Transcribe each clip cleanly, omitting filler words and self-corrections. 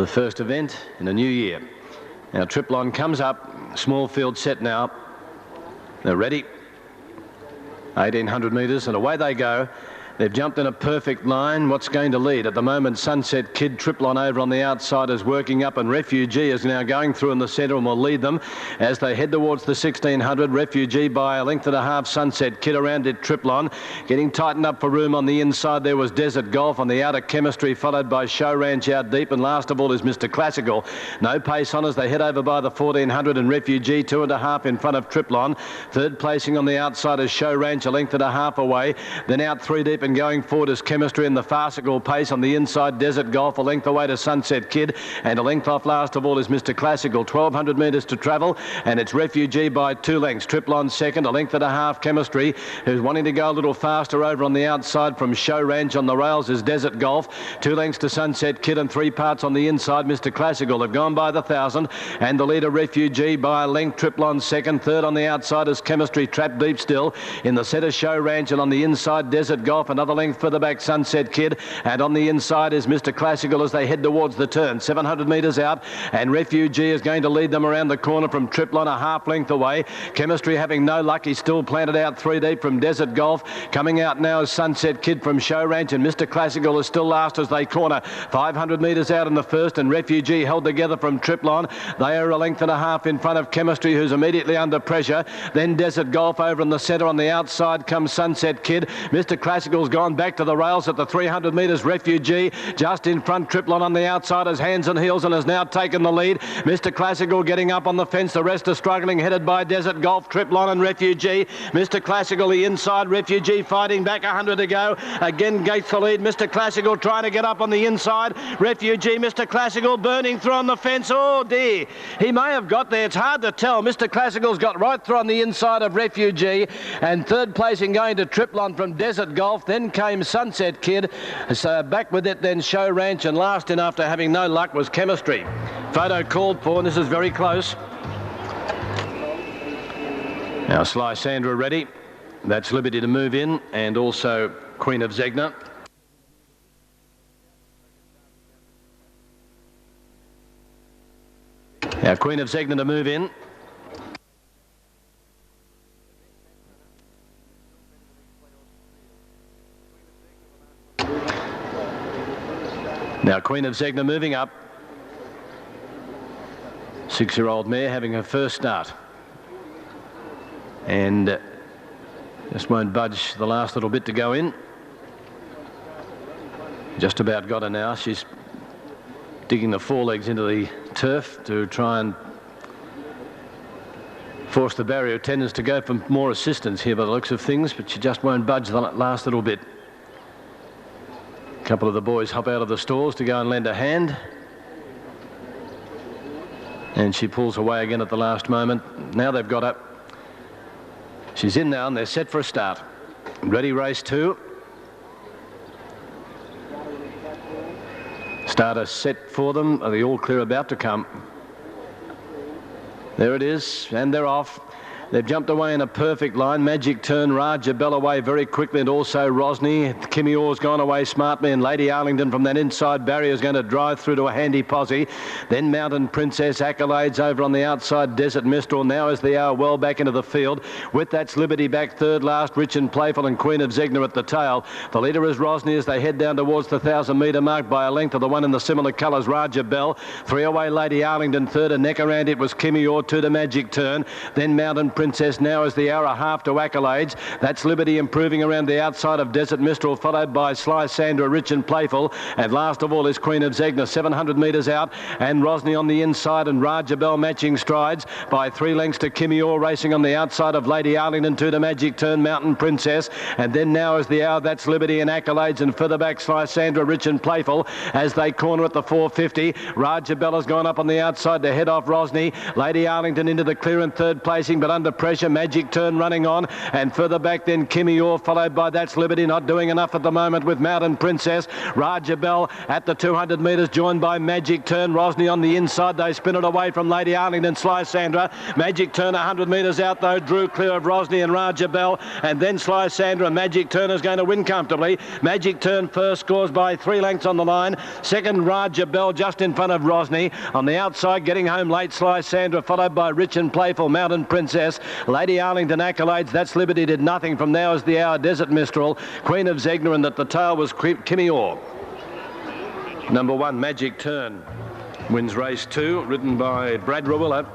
the first event in a new year. Now Triplon comes up, small field set now. They're ready. 1,800 metres and away they go. They've jumped in a perfect line. What's going to lead? At the moment, Sunset Kid, Triplon over on the outside is working up, and Refugee is now going through in the centre and will lead them as they head towards the 1,600. Refugee by a length and a half. Sunset Kid around it, Triplon. Getting tightened up for room on the inside. There was Desert Golf on the outer. Chemistry followed by Show Ranch out deep, and last of all is Mr. Classical. No pace on as they head over by the 1,400, and Refugee 2.5 in front of Triplon. Third placing on the outside is Show Ranch, a length and a half away. Then out 3 deep and going forward is Chemistry in the farcical pace on the inside. Desert Golf a length away to Sunset Kid, and a length off last of all is Mr. Classical. 1,200 metres to travel, and it's Refugee by 2 lengths. Triplon second, a length and a half. Chemistry, who's wanting to go a little faster over on the outside from Show Ranch on the rails, is Desert Golf. 2 lengths to Sunset Kid and 3 parts on the inside. Mr. Classical have gone by the 1,000, and the leader Refugee by a length. Triplon second. Third on the outside is Chemistry, trapped deep still in the centre. Show Ranch, and on the inside Desert Golf, another length further back Sunset Kid, and on the inside is Mr. Classical as they head towards the turn. 700 metres out, and Refugee is going to lead them around the corner from Triplon, a half length away. Chemistry having no luck. He's still planted out 3 deep from Desert Golf. Coming out now is Sunset Kid from Show Ranch, and Mr. Classical is still last as they corner. 500 metres out in the first, and Refugee held together from Triplon. They are a length and a half in front of Chemistry, who's immediately under pressure. Then Desert Golf over in the centre. On the outside comes Sunset Kid. Mr. Classical's gone back to the rails at the 300 metres. Refugee just in front. Triplon on the outside as hands and heels and has now taken the lead. Mr. Classical getting up on the fence. The rest are struggling, headed by Desert Golf, Triplon and Refugee. Mr. Classical the inside. Refugee fighting back. 100 to go. Again gates the lead. Mr. Classical trying to get up on the inside. Refugee, Mr. Classical burning through on the fence. Oh dear. He may have got there. It's hard to tell. Mr. Classical's got right through on the inside of Refugee, and third placing going to Triplon from Desert Golf. Then came Sunset Kid, so back with it then Show Ranch, and last in after having no luck was Chemistry. Photo called for, and this is very close. Now Sly Sandra ready. That's Liberty to move in, and also Queen of Zegna. Now Queen of Zegna to move in. Now Queen of Zegna moving up. 6-year-old mare having her first start. And just won't budge the last little bit to go in. Just about got her now. She's digging the forelegs into the turf to try and force the barrier attendants to go for more assistance here by the looks of things, but she just won't budge the last little bit. A couple of the boys hop out of the stalls to go and lend a hand, and she pulls away again at the last moment. Now they've got her. She's in now, and they're set for a start. Ready, race 2. Starter set for them. Are the all clear about to come? There it is, and they're off. They've jumped away in a perfect line. Magic Turn, Raja Bell away very quickly, and also Rosny. Kimmy Orr's gone away smartly, and Lady Arlington from that inside barrier is going to drive through to a handy posse. Then Mountain Princess, Accolades over on the outside. Desert Mistral now as they are well back into the field. With that's Liberty back third last. Rich and Playful and Queen of Zegna at the tail. The leader is Rosny as they head down towards the 1,000-metre mark by a length of the one in the similar colours, Raja Bell. 3 away Lady Arlington third, and neck around it was Kimmy Orr, 2 to Magic Turn. Then Mountain Princess now as the hour, a half to Accolades. That's Liberty improving around the outside of Desert Mistral, followed by Sly Sandra, Rich and Playful, and last of all is Queen of Zegna. 700 metres out, and Rosny on the inside, and Raja Bell matching strides by 3 lengths to Kimmy Orr, racing on the outside of Lady Arlington, 2 to Magic Turn, Mountain Princess, and then now as the hour, that's Liberty and Accolades, and further back Sly Sandra, Rich and Playful as they corner at the 450. Raja Bell has gone up on the outside to head off Rosny. Lady Arlington into the clear in third placing, but under under pressure. Magic Turn running on, and further back then Kimmy Orr, followed by That's Liberty, not doing enough at the moment with Mountain Princess. Raja Bell at the 200 metres, joined by Magic Turn. Rosny on the inside, they spin it away from Lady Arlington, Sly Sandra. Magic Turn 100 metres out though, drew clear of Rosny and Raja Bell, and then Sly Sandra. Magic Turn is going to win comfortably. Magic Turn first, scores by 3 lengths on the line. Second, Raja Bell just in front of Rosny. On the outside, getting home late, Sly Sandra, followed by Rich and Playful, Mountain Princess. Lady Arlington Accolades, That's Liberty did nothing from Now Is the Hour, Desert Mistral. Queen of Zegna, and at the tail was Kimmy Orr. Number 1, Magic Turn, wins race 2, ridden by Brad Rawiller.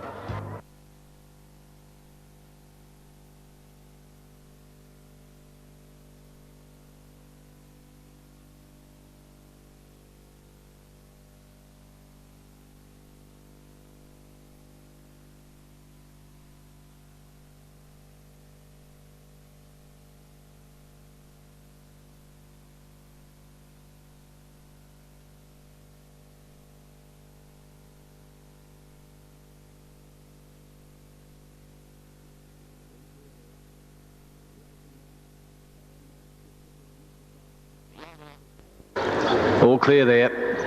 All clear there.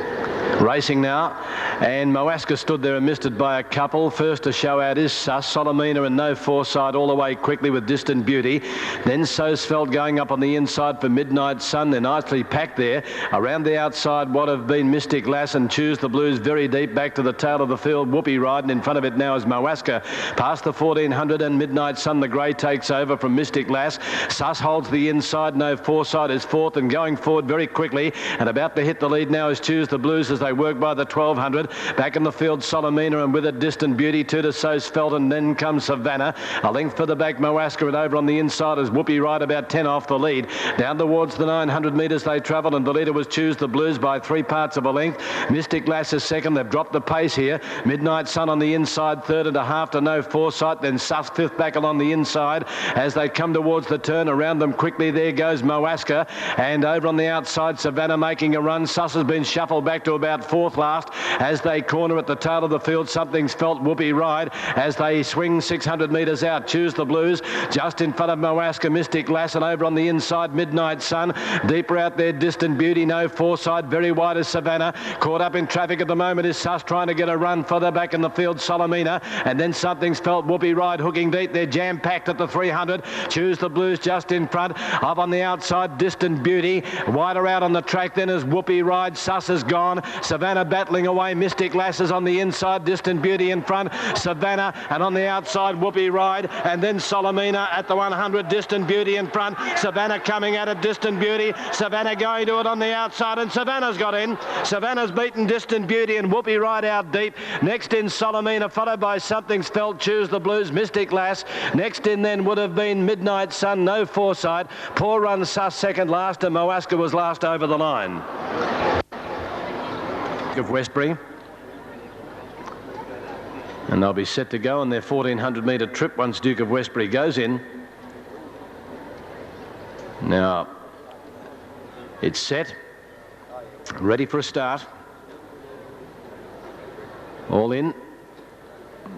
Racing now, and Moaska stood there and missed it by a couple. First to show out is Sus, Solomina and No Foresight all the way quickly with Distant Beauty. Then Sosfeld going up on the inside for Midnight Sun. They're nicely packed there. Around the outside, what have been Mystic Lass and Choose the Blues very deep back to the tail of the field. Whoopee Ride, and in front of it now is Moaska. Past the 1400, and Midnight Sun, the grey, takes over from Mystic Lass. Sus holds the inside. No Foresight is fourth and going forward very quickly, and about to hit the lead now is Choose the Blues as they work by the 1200. Back in the field, Solomina, and with it Distant Beauty, 2 to Sosfeld, and then comes Savannah. A length further back, Moaska, and over on the inside is Whoopee Ride, about 10 off the lead. Down towards the 900 metres they travelled, and the leader was Choose the Blues by 3 parts of a length. Mystic Lass is second. They've dropped the pace here. Midnight Sun on the inside, 3rd and a half to No Foresight. Then Sus 5th back along the inside as they come towards the turn. Around them quickly, there goes Moaska, and over on the outside, Savannah making a run. Sus has been shuffled back to about 4th last as they corner at the tail of the field. Something's Felt, Whoopee Ride as they swing 600 metres out. Choose the Blues just in front of Moaska, Mystic Lass, and over on the inside, Midnight Sun. Deeper out there, Distant Beauty, No Foresight, very wide as Savannah. Caught up in traffic at the moment is Sus, trying to get a run further back in the field, Solomina, and then Something's Felt, Whoopee Ride hooking deep. They're jam-packed at the 300. Choose the Blues just in front. Up on the outside, Distant Beauty. Wider out on the track then is Whoopee Ride. Sus is gone. Savannah battling away. Mystic Lass is on the inside. Distant Beauty in front. Savannah, and on the outside, Whoopee Ride, and then Solomina at the 100. Distant Beauty in front. Savannah coming at it. Distant Beauty. Savannah going to it on the outside, and Savannah's got in. Savannah's beaten Distant Beauty, and Whoopee Ride out deep. Next in Solomina, followed by Something's Felt, Choose the Blues, Mystic Lass. Next in then would have been Midnight Sun, No Foresight. Poor run Sus second last, and Moaska was last over the line. Of Westbury, and they'll be set to go on their 1400 metre trip once Duke of Westbury goes in. Now it's set, ready for a start. All in.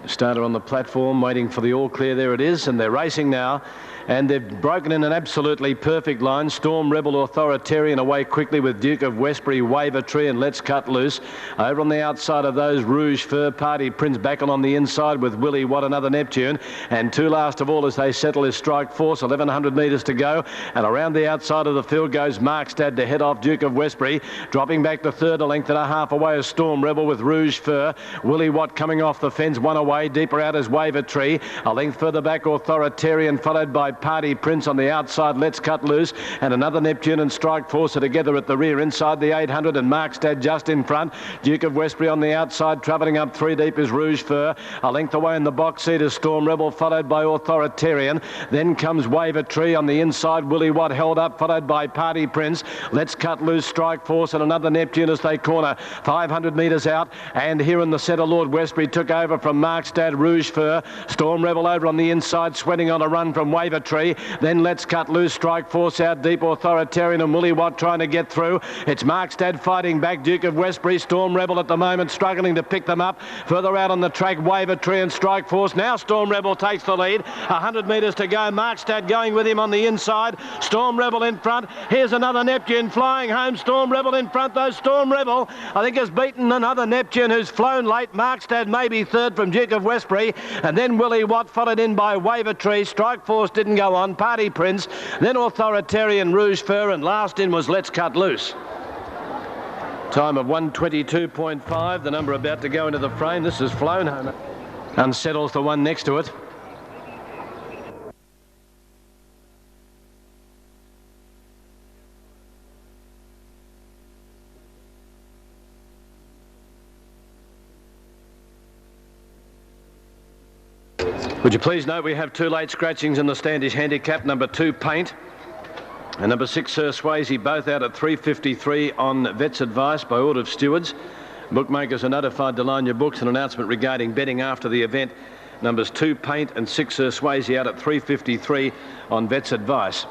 Starter on the platform waiting for the all clear. There it is, and they're racing now. And they've broken in an absolutely perfect line. Storm Rebel, Authoritarian away quickly with Duke of Westbury, Waver Tree, and Let's Cut Loose. Over on the outside of those, Rouge Fur, Party Prince back on the inside with Willie What Another Neptune. And 2 last of all as they settle is Strike Force, 1100 metres to go. And around the outside of the field goes Markstad to head off Duke of Westbury. Dropping back to 3rd, a length and a half away is Storm Rebel with Rouge Fur. Willie Watt coming off the fence, 1 away. Deeper out is Waver Tree. A length further back, Authoritarian, followed by Party Prince on the outside. Let's Cut Loose, and another Neptune and Strike Force are together at the rear inside the 800, and Markstad just in front. Duke of Westbury on the outside, travelling up 3 deep is Rouge Fur. A length away in the box seat is Storm Rebel, followed by Authoritarian. Then comes Waver Tree on the inside. Willie Watt held up, followed by Party Prince. Let's Cut Loose, Strike Force, and another Neptune as they corner 500 metres out. And here in the centre, Lord Westbury took over from Mark Markstad, Rouge Fur, Storm Rebel over on the inside, sweating on a run from Wavertree. Then Let's Cut Loose, Strike Force out deep, Authoritarian and Willie Watt trying to get through. It's Markstad fighting back, Duke of Westbury, Storm Rebel at the moment struggling to pick them up. Further out on the track, Wavertree and Strike Force. Now Storm Rebel takes the lead. 100 metres to go. Markstad going with him on the inside. Storm Rebel in front. Here's another Neptune flying home. Storm Rebel in front though. Storm Rebel, I think, has beaten another Neptune who's flown late. Markstad maybe third from Duke of Westbury. And then Willie Watt followed in by Wavertree. Strike Force didn't go on. Party Prince. Then Authoritarian, Rouge Fur. And last in was Let's Cut Loose. Time of 1:22.5. The number about to go into the frame. This is flown home. Unsettles the one next to it. Would you please note we have two late scratchings in the Standish Handicap. Number 2, Paint, and number 6, Sir Swayze, both out at 3:53 on Vet's advice by order of stewards. Bookmakers are notified to line your books. An announcement regarding betting after the event. Numbers 2, Paint, and 6, Sir Swayze, out at 3:53 on Vet's advice.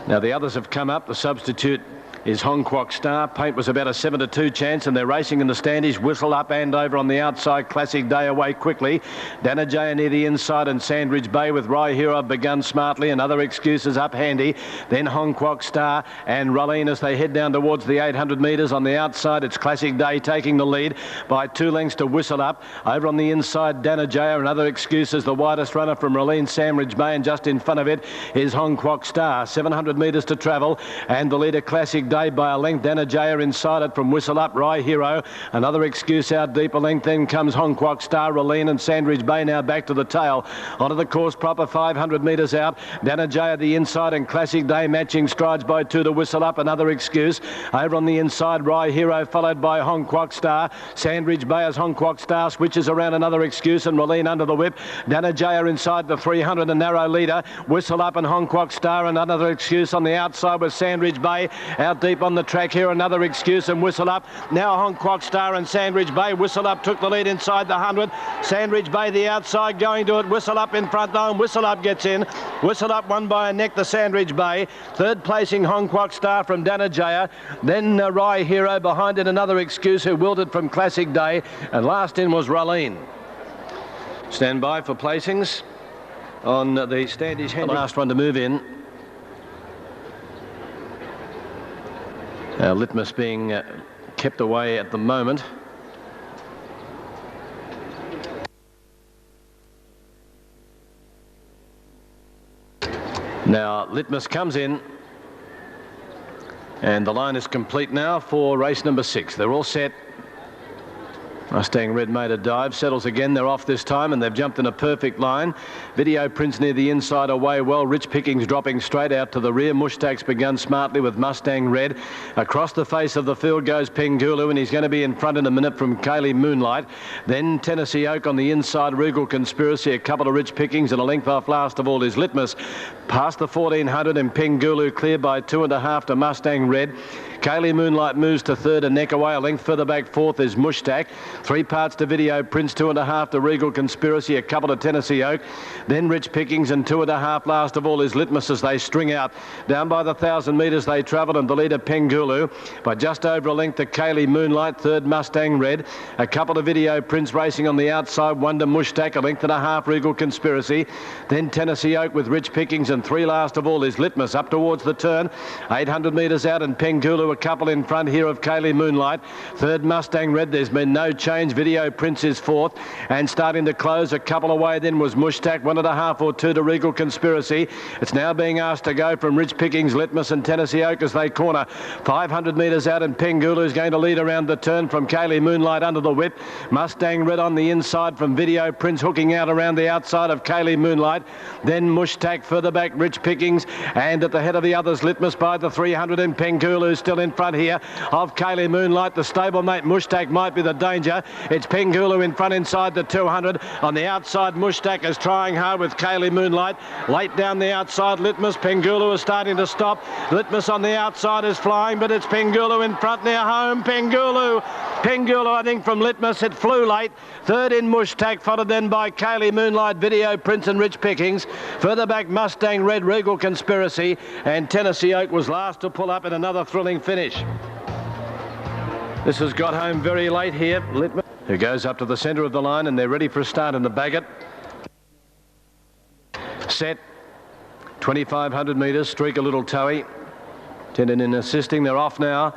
Now the others have come up. The substitute is Hong Kwok Star. Paint was about a 7-2 chance, and they're racing in the Standish. Whistle up and over on the outside. Classic Day away quickly. Danajaya near the inside, and Sandridge Bay with Rye Hero begun smartly, and other excuses up handy. Then Hong Kwok Star and Rolene as they head down towards the 800 metres. On the outside, it's Classic Day taking the lead by 2 lengths to Whistle Up. Over on the inside, Danajaya and other excuses. The widest runner from Rolene, Sandridge Bay, and just in front of it is Hong Kwok Star. 700 metres to travel, and the leader Classic Day by a length. Danajaya inside it from Whistle Up. Rye Hero, another excuse out deep a length. Then comes Hong Kwok Star, Rolene and Sandridge Bay now back to the tail. Onto the course proper, 500 metres out. Danajaya the inside, and Classic Day matching strides by 2 to Whistle Up. Another excuse. Over on the inside, Rye Hero followed by Hong Kwok Star. Sandridge Bay as Hong Kwok Star switches around, another excuse, and Rolene under the whip. Danajaya inside the 300, a narrow leader. Whistle Up and Hong Kwok Star, and another excuse on the outside with Sandridge Bay out deep on the track here. Another excuse, and Whistle Up. Now Hong Kwok Star and Sandridge Bay. Whistle Up took the lead inside the 100. Sandridge Bay the outside going to it. Whistle Up in front though, and Whistle Up gets in. Whistle Up won by a neck the Sandridge Bay. Third placing Hong Kwok Star from Danajaya. Then Rye Hero behind it, another excuse who wilted from Classic Day. And last in was Rolene. Stand by for placings on the Standish Handicap. The last one to move in. Litmus being kept away at the moment. Now Litmus comes in, and the line is complete now for race number 6. They're all set. Mustang Red made a dive, settles again. They're off this time, and they've jumped in a perfect line. Video Prince near the inside away well. Rich Pickings dropping straight out to the rear. Mushtak's begun smartly with Mustang Red. Across the face of the field goes Pengulu, and he's going to be in front in a minute from Kaylee Moonlight. Then Tennessee Oak on the inside. Regal Conspiracy, a couple of Rich Pickings, and a length off last of all is Litmus. Past the 1400, and Pengulu clear by 2.5 to Mustang Red. Kaylee Moonlight moves to third, a neck away. A length further back fourth is Mushtak. 3 parts to Video Prince, 2.5 to Regal Conspiracy, a couple to Tennessee Oak. Then Rich Pickings, and 2.5 last of all is Litmus as they string out. Down by the 1,000 metres they travel, and the leader Pengulu by just over a length to Kaylee Moonlight. Third Mustang Red. A couple of Video Prince racing on the outside. 1 to Mushtak, a length and a half Regal Conspiracy. Then Tennessee Oak with Rich Pickings, and 3 last of all is Litmus up towards the turn. 800 metres out, and Pengulu a couple in front here of Kaylee Moonlight. Third Mustang Red, there's been no change. Video Prince is fourth, and starting to close a couple away then was Mushtak. 1.5 or 2 to Regal Conspiracy. It's now being asked to go from Rich Pickings, Litmus and Tennessee Oak as they corner. 500 metres out, and Pengulu is going to lead around the turn from Kaylee Moonlight under the whip. Mustang Red on the inside from Video Prince, hooking out around the outside of Kaylee Moonlight. Then Mushtak further back, Rich Pickings, and at the head of the others Litmus by the 300, and Pengulu still in front here of Kaylee Moonlight. The stablemate Mushtak might be the danger. It's Pengulu in front inside the 200. On the outside, Mushtak is trying hard with Kaylee Moonlight. Late down the outside, Litmus. Pengulu is starting to stop. Litmus on the outside is flying, but it's Pengulu in front near home. Pengulu Pengula, I think, from Litmus. It flew late. Third in Mushtak, followed then by Kaylee Moonlight, Video Prince and Rich Pickings. Further back, Mustang Red, Regal Conspiracy, and Tennessee Oak was last to pull up in another thrilling finish. This has got home very late here. Litmus, who goes up to the centre of the line, and they're ready for a start in the Bagot. Set. 2,500 metres, Streak a little toey. Tendon in assisting, they're off now.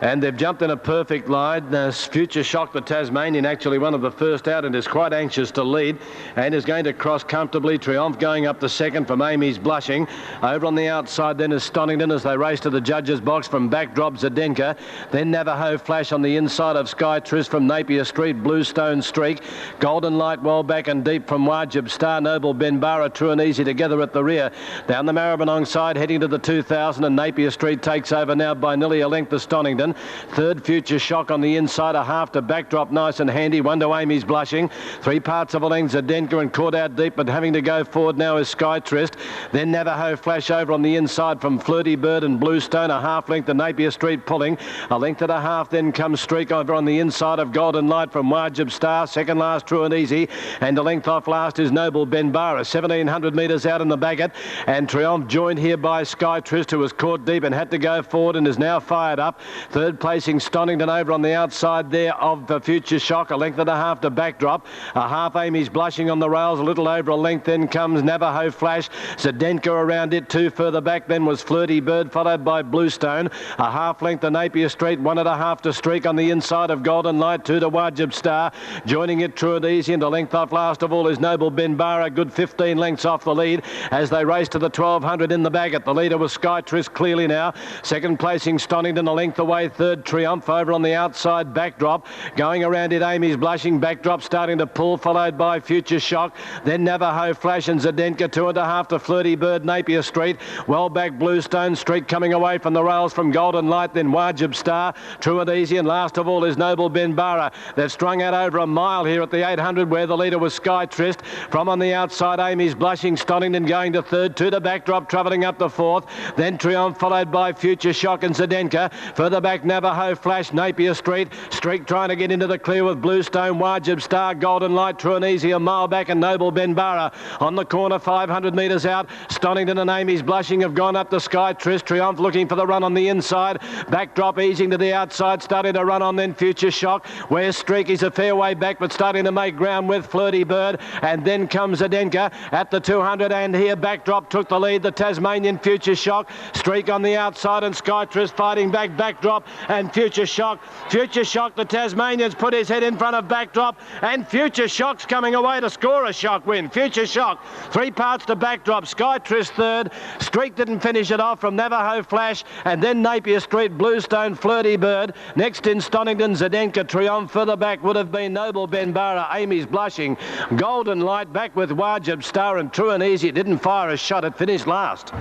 And they've jumped in a perfect line. Future Shock, the Tasmanian, actually one of the first out and is quite anxious to lead and is going to cross comfortably. Triumph going up the second from Amy's Blushing. Over on the outside then is Stonington as they race to the judges' box. From back drops Zdenka. Then Navajo Flash on the inside of Sky Tryst from Napier Street. Bluestone Streak. Golden Light well back and deep from Wajib Star. Noble Benbara, True and Easy together at the rear. Down the Maribyrnong side heading to the 2000 and Napier Street takes over now by nearly a length of Stonington. Third, Future Shock on the inside, a half to backdrop, nice and handy. One to Amy's Blushing. 3 parts of a length, Zdenka, and caught out deep, but having to go forward now is Sky Tryst. Then Navajo Flash over on the inside from Flirty Bird and Bluestone, a half length to Napier Street pulling. A length and a half, then comes Streak over on the inside of Golden Light from Wajib Star. Second last, True and Easy. And a length off last is Noble Benbara. 1,700 metres out in the Bagot. And Triumph joined here by Sky Tryst, who was caught deep and had to go forward and is now fired up. Third placing Stonington over on the outside there of the Future Shock. A length and a half to backdrop. A half Amy's Blushing on the rails, a little over a length. Then comes Navajo Flash. Zdenka around it. 2 further back then was Flirty Bird, followed by Bluestone. A half length to Napier Street. 1.5 to Streak on the inside of Golden Light. 2 to Wajib Star. Joining it True and Easy, and a length off last of all is Noble Benbara. Good 15 lengths off the lead as they race to the 1,200 in the Bagot. The leader was Sky Tryst clearly now. Second placing Stonington a length away. Third Triumph over on the outside backdrop. Going around it Amy's Blushing. Backdrop starting to pull, followed by Future Shock. Then Navajo Flash and Zdenka. 2.5 to Flirty Bird, Napier Street. Well back Bluestone Street coming away from the rails from Golden Light. Then Wajib Star. True and Easy, and last of all is Noble Benbara. They've strung out over a mile here at the 800 where the leader was Sky Tryst. From on the outside Amy's Blushing. Stonington going to third. 2 to backdrop, travelling up the fourth. Then Triumph followed by Future Shock and Zdenka. Further back Navajo Flash, Napier Street. Streak trying to get into the clear with Bluestone, Wajib Star, Golden Light, True and Easy a mile back, and Noble Benbara on the corner 500 metres out. Stonington and Amy's Blushing have gone up the Sky Tryst. Triumph looking for the run on the inside. Backdrop easing to the outside, starting to run on then Future Shock. Where Streak is a fair way back, but starting to make ground with Flirty Bird. And then comes Zdenka at the 200, and here backdrop took the lead. The Tasmanian Future Shock. Streak on the outside and Sky Tryst fighting back. Backdrop and Future Shock. Future Shock, the Tasmanian's put his head in front of backdrop, and Future Shock's coming away to score a shock win. Future Shock, 3 parts to backdrop. Sky Tryst third. Streak didn't finish it off from Navajo Flash, and then Napier Street, Bluestone, Flirty Bird. Next in Stonington, Zdenka. Triumph. Further back would have been Noble Benbara, Amy's Blushing. Golden Light back with Wajib Star, and True and Easy. It didn't fire a shot. It finished last.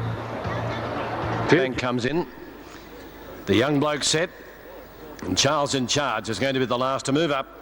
Bank comes in. The young bloke set. And Charles in Charge is going to be the last to move up.